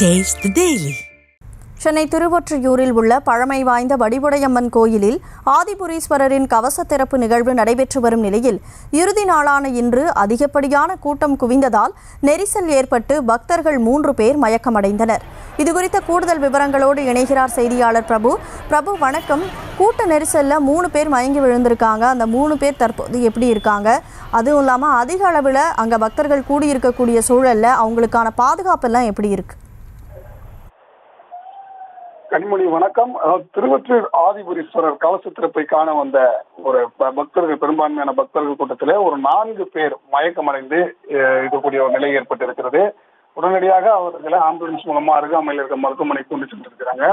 Taste the Daily. Chennai திருவொற்றியூரில் உள்ள பழமை வாய்ந்த வடிவுடையம்மன் கோயிலில் ஆதிபுரீஸ்வரரின் கவச திறப்பு நிகழ்வு நடைபெற்று வரும் நிலையில் இறுதி நாளான இன்று அதிகப்படியான கூட்டம் குவிந்ததால் நெரிசல் ஏற்பட்டு பக்தர்கள் 3 பேர் மயக்கமடைந்தனர். இதுகுறித்த கூடுதல் விவரங்களோடு இணைகிறார் செய்தியாளர் பிரபு. வணக்கம். கூட்ட நெரிசல்ல 3 பேர் மயங்கி விழுந்திருக்காங்க. அந்த 3 பேர் தற்போது எப்படி இருக்காங்க? அதுவும் இல்லாமல் அதிக அளவில் அங்கே பக்தர்கள் கூடியிருக்கக்கூடிய சூழல்ல அவங்களுக்கான பாதுகாப்பெல்லாம் எப்படி இருக்கு? கனிமொழி வணக்கம். திருவொற்றியூர் ஆதிபுரீஸ்வரர் கவச திறப்பை காண வந்த ஒரு பக்தர்கள், பெரும்பான்மையான பக்தர்கள் கூட்டத்தில் ஒரு 4 பேர் மயக்கமடைந்து இருக்கக்கூடிய ஒரு நிலை ஏற்பட்டிருக்கிறது. உடனடியாக அவர்களை ஆம்புலன்ஸ் மூலமா அருகாமையில் இருக்க மருத்துவமனை கொண்டு சென்றிருக்கிறாங்க.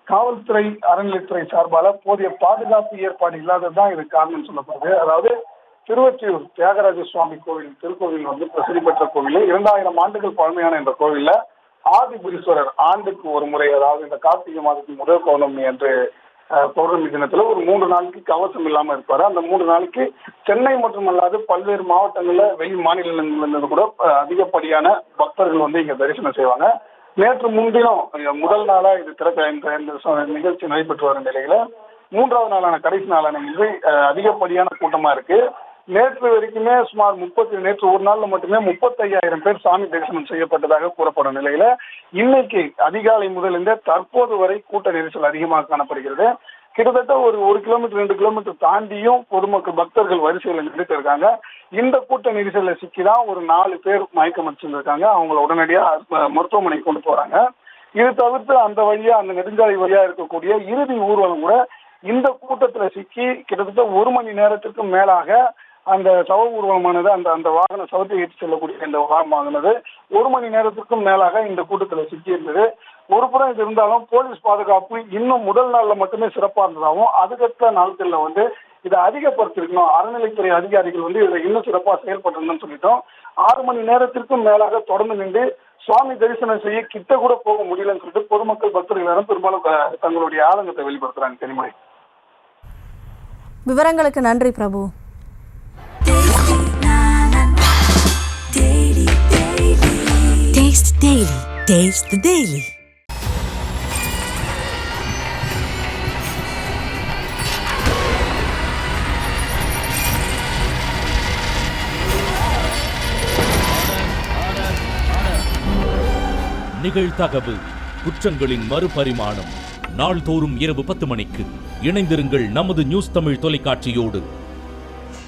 காவல்துறை, அறநிலைத்துறை சார்பால போதிய பாதுகாப்பு ஏற்பாடு இல்லாததுதான் இது காரணம் சொல்லப்படுது. அதாவது திருவொற்றியூர் தியாகராஜ சுவாமி கோவில், திருக்கோவில் பிரசித்தி பெற்ற கோவில், 2000 ஆண்டுகள் பழமையான இந்த கோவில்ல ஆதிபுரீஸ்வரர் ஆண்டுக்கு ஒரு முறை, அதாவது இந்த கார்த்திகை மாதத்தின் முதல் பௌர்ணமி என்று பௌர்ணமி தினத்துல ஒரு 3 நாளைக்கு கவசம் இல்லாம இருப்பாரு. அந்த 3 நாளைக்கு சென்னை மட்டுமல்லாது பல்வேறு மாவட்டங்கள்ல, வெளி மாநிலங்களிலிருந்து கூட அதிகப்படியான பக்தர்கள் இங்க தரிசனம் செய்வாங்க. நேற்று முன்தினம் முதல் நாளா இது இந்த நிகழ்ச்சி நடைபெற்று வரும் நிலையில 3வது நாளான கடைசி நாளான இன்று அதிகப்படியான கூட்டமா இருக்கு. நேற்று வரைக்குமே சுமார் நேற்று ஒரு நாள்ல மட்டுமே 35,000 பேர் சாமி தரிசனம் செய்யப்பட்டதாக கூறப்படும் நிலையில இன்னைக்கு அதிகாலை முதலிருந்தே தற்போது வரை கூட்ட நெரிசல் அதிகமாக காணப்படுகிறது. கிட்டத்தட்ட ஒரு 1 கிலோமீட்டர் 2 கிலோமீட்டர் தாண்டியும் பொதுமக்கள், பக்தர்கள் வரிசையில் நின்றுட்டு இருக்காங்க. இந்த கூட்ட நெரிசல்ல சிக்கிதான் ஒரு 4 பேர் மயக்கம் அடிச்சிருக்காங்க. அவங்கள உடனடியா மருத்துவமனைக்கு கொண்டு போறாங்க. இது தவிர்த்து அந்த வழியா, அந்த நெடுஞ்சாலை வழியா இருக்கக்கூடிய இறுதி ஊர்வலம் கூட இந்த கூட்டத்துல சிக்கி கிட்டத்தட்ட 1 மணி நேரத்திற்கு மேலாக அந்த சவ ஊர்வலமானது, அந்த வாகன சவத்தை ஏற்றி செல்லக்கூடிய இந்த வாகனமானது 1 மணி நேரத்திற்கும் மேலாக இந்த கூட்டத்தில் சிக்கி இருந்தது. ஒரு புறம் இது இருந்தாலும் போலீஸ் பாதுகாப்பு இன்னும் முதல் நாள்ல மட்டுமே சிறப்பா இருந்ததாகவும், அதுக்கடுத்த நாட்கள்ல இதை அதிகப்படுத்திருக்கணும், அறநிலைத்துறை அதிகாரிகள் இதை இன்னும் சிறப்பா செயல்பட்டுன்னு சொல்லிட்டோம். 6 மணி நேரத்திற்கும் மேலாக தொடர்ந்து நின்று சுவாமி தரிசனம் செய்ய கிட்ட கூட போக முடியலன்னு சொல்லிட்டு பொதுமக்கள், பக்தர்கள் பெரும்பாலும் தங்களுடைய ஆதங்கத்தை வெளிப்படுத்துறாங்க. கனிமொழி, விவரங்களுக்கு நன்றி பிரபு. Taste Daily. Taste the Daily. நிகழ்தகவு, குற்றங்களின் மறுபரிமாணம். நாள்தோறும் இரவு 10 மணிக்கு இணைந்திருங்கள் நமது நியூஸ் தமிழ் தொலைக்காட்சியோடு.